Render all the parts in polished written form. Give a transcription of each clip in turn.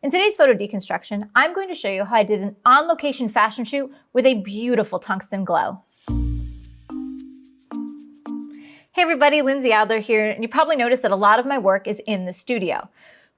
In today's photo deconstruction, I'm going to show you how I did an on-location fashion shoot with a beautiful tungsten glow. Hey everybody, Lindsay Adler here, and you probably noticed that a lot of my work is in the studio.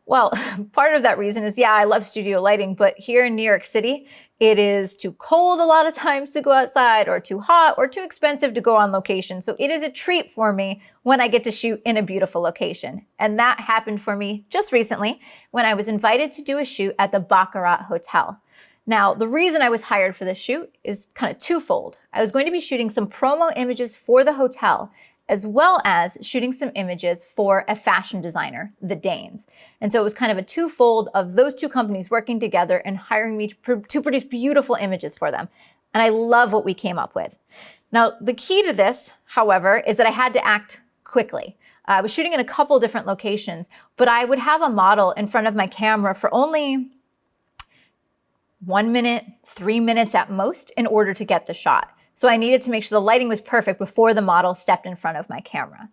Well, part of that reason is, yeah, I love studio lighting, but here in New York City, it is too cold a lot of times to go outside, or too hot, or too expensive to go on location. So it is a treat for me when I get to shoot in a beautiful location. And that happened for me just recently when I was invited to do a shoot at the Baccarat Hotel. Now, the reason I was hired for this shoot is kind of twofold. I was going to be shooting some promo images for the hotel, as well as shooting some images for a fashion designer, the Danes. And so it was kind of a twofold of those two companies working together and hiring me to produce beautiful images for them. And I love what we came up with. Now, the key to this, however, is that I had to act quickly. I was shooting in a couple different locations, but I would have a model in front of my camera for only 1 minute, 3 minutes at most in order to get the shot. So I needed to make sure the lighting was perfect before the model stepped in front of my camera.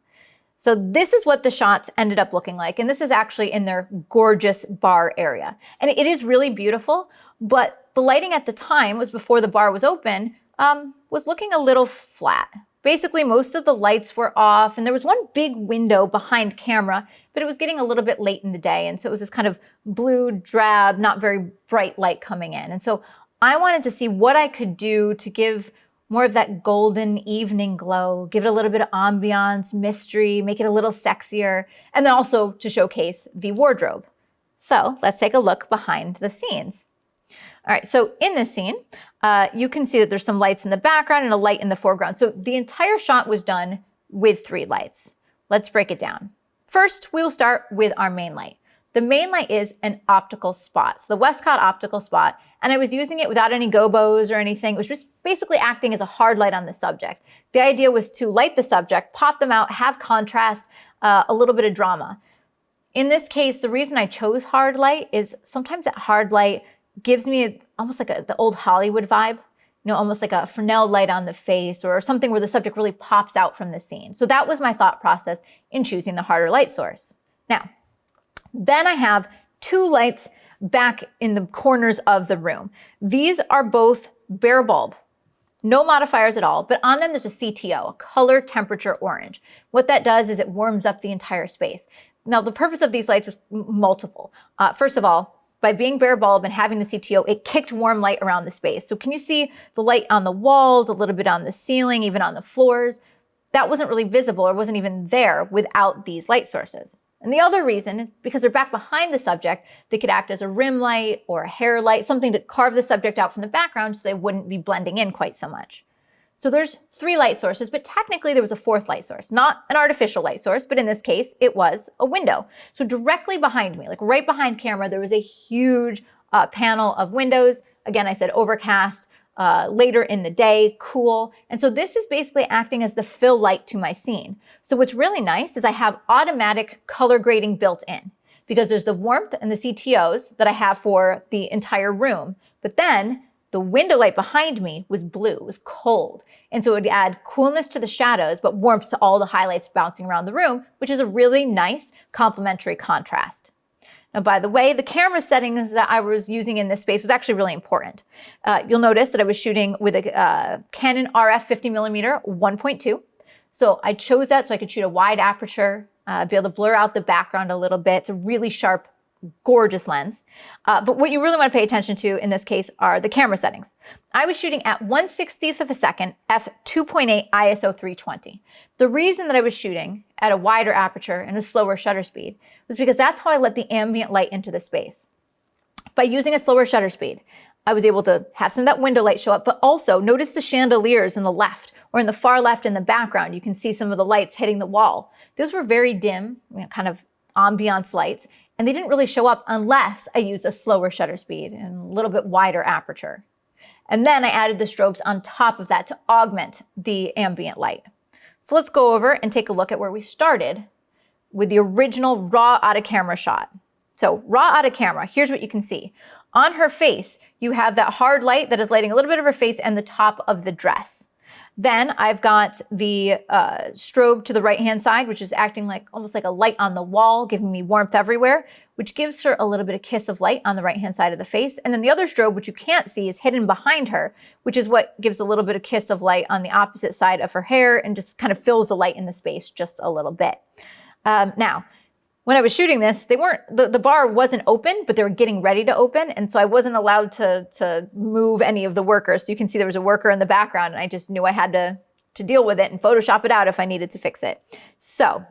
So this is what the shots ended up looking like. And this is actually in their gorgeous bar area. And it is really beautiful, but the lighting at the time, was before the bar was open, was looking a little flat. Basically, most of the lights were off, and there was one big window behind camera, but it was getting a little bit late in the day. And so it was this kind of blue, drab, not very bright light coming in. And so I wanted to see what I could do to give more of that golden evening glow, give it a little bit of ambiance, mystery, make it a little sexier, and then also to showcase the wardrobe. So let's take a look behind the scenes. All right, so in this scene, you can see that there's some lights in the background and a light in the foreground. So the entire shot was done with 3 lights. Let's break it down. First, we will start with our main light. The main light is an optical spot, so the Westcott optical spot, and I was using it without any gobos or anything. It was just basically acting as a hard light on the subject. The idea was to light the subject, pop them out, have contrast, a little bit of drama. In this case, the reason I chose hard light is sometimes that hard light gives me almost like the old Hollywood vibe, you know, almost like a Fresnel light on the face or something where the subject really pops out from the scene. So that was my thought process in choosing the harder light source. Now, then I have 2 lights back in the corners of the room. These are both bare bulb, no modifiers at all, but on them there's a CTO, a color temperature orange. What that does is it warms up the entire space. Now the purpose of these lights was multiple. First of all, by being bare bulb and having the CTO, it kicked warm light around the space. So can you see the light on the walls, a little bit on the ceiling, even on the floors? That wasn't really visible or wasn't even there without these light sources. And the other reason is because they're back behind the subject, they could act as a rim light or a hair light, something to carve the subject out from the background so they wouldn't be blending in quite so much. So there's 3 light sources, but technically there was a 4th light source, not an artificial light source, but in this case, it was a window. So directly behind me, like right behind camera, there was a huge panel of windows. Again, I said overcast, later in the day, cool. And so this is basically acting as the fill light to my scene. So what's really nice is I have automatic color grading built in because there's the warmth and the CTOs that I have for the entire room. But then the window light behind me was blue, it was cold. And so it would add coolness to the shadows, but warmth to all the highlights bouncing around the room, which is a really nice complementary contrast. Now, by the way, the camera settings that I was using in this space was actually really important. You'll notice that I was shooting with a Canon RF 50mm 1.2. So I chose that so I could shoot a wide aperture, be able to blur out the background a little bit. It's a really sharp, gorgeous lens. But what you really want to pay attention to in this case are the camera settings. I was shooting at 1/60th of a second, f2.8 ISO 320. The reason that I was shooting at a wider aperture and a slower shutter speed was because that's how I let the ambient light into the space. By using a slower shutter speed, I was able to have some of that window light show up, but also notice the chandeliers in the left or in the far left in the background. You can see some of the lights hitting the wall. Those were very dim, kind of ambiance lights, and they didn't really show up unless I used a slower shutter speed and a little bit wider aperture. And then I added the strobes on top of that to augment the ambient light. So let's go over and take a look at where we started with the original raw out of camera shot. So raw out of camera, here's what you can see. On her face, you have that hard light that is lighting a little bit of her face and the top of the dress. Then I've got the strobe to the right-hand side, which is acting like almost like a light on the wall, giving me warmth everywhere, which gives her a little bit of kiss of light on the right-hand side of the face. And then the other strobe, which you can't see, is hidden behind her, which is what gives a little bit of kiss of light on the opposite side of her hair and just kind of fills the light in the space just a little bit. Now, when I was shooting this, the bar wasn't open, but they were getting ready to open. And so I wasn't allowed to move any of the workers. So you can see there was a worker in the background, and I just knew I had to deal with it and Photoshop it out if I needed to fix it. So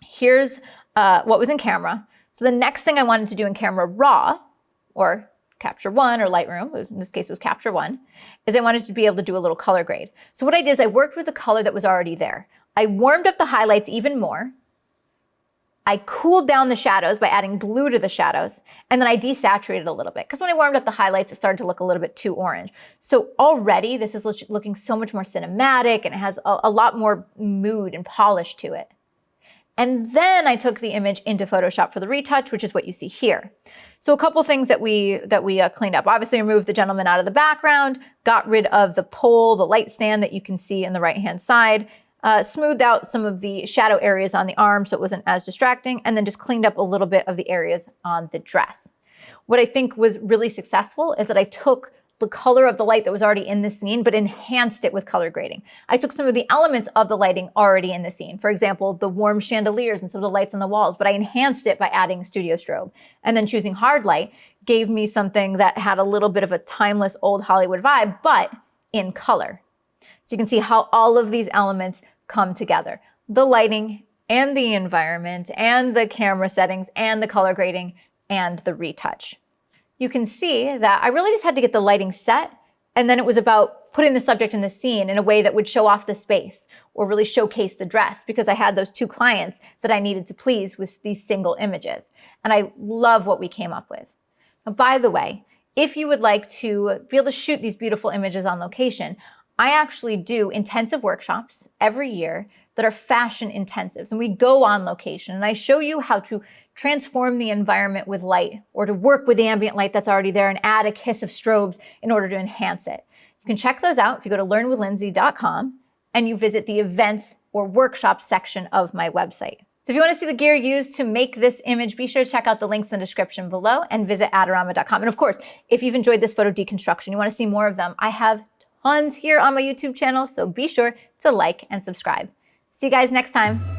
here's what was in camera. So the next thing I wanted to do in camera raw, or Capture One or Lightroom, in this case it was Capture One, is I wanted to be able to do a little color grade. So what I did is I worked with the color that was already there. I warmed up the highlights even more. I cooled down the shadows by adding blue to the shadows, and then I desaturated a little bit because when I warmed up the highlights, it started to look a little bit too orange. So already this is looking so much more cinematic, and it has a lot more mood and polish to it. And then I took the image into Photoshop for the retouch, which is what you see here. So a couple things that we cleaned up. Obviously removed the gentleman out of the background, got rid of the pole, the light stand that you can see in the right-hand side, smoothed out some of the shadow areas on the arm so it wasn't as distracting, and then just cleaned up a little bit of the areas on the dress. What I think was really successful is that I took the color of the light that was already in the scene, but enhanced it with color grading. I took some of the elements of the lighting already in the scene. For example, the warm chandeliers and some of the lights on the walls, but I enhanced it by adding studio strobe. And then choosing hard light gave me something that had a little bit of a timeless old Hollywood vibe, but in color. So you can see how all of these elements come together. The lighting and the environment and the camera settings and the color grading and the retouch. You can see that I really just had to get the lighting set, and then it was about putting the subject in the scene in a way that would show off the space or really showcase the dress, because I had those two clients that I needed to please with these single images. And I love what we came up with. Now, by the way, if you would like to be able to shoot these beautiful images on location, I actually do intensive workshops every year that are fashion intensives, and we go on location and I show you how to transform the environment with light, or to work with the ambient light that's already there and add a kiss of strobes in order to enhance it. You can check those out if you go to learnwithlindsay.com and you visit the events or workshops section of my website. So if you want to see the gear used to make this image, be sure to check out the links in the description below and visit adorama.com. And of course, if you've enjoyed this photo deconstruction, you want to see more of them, I have tons here on my YouTube channel, so be sure to like and subscribe. See you guys next time.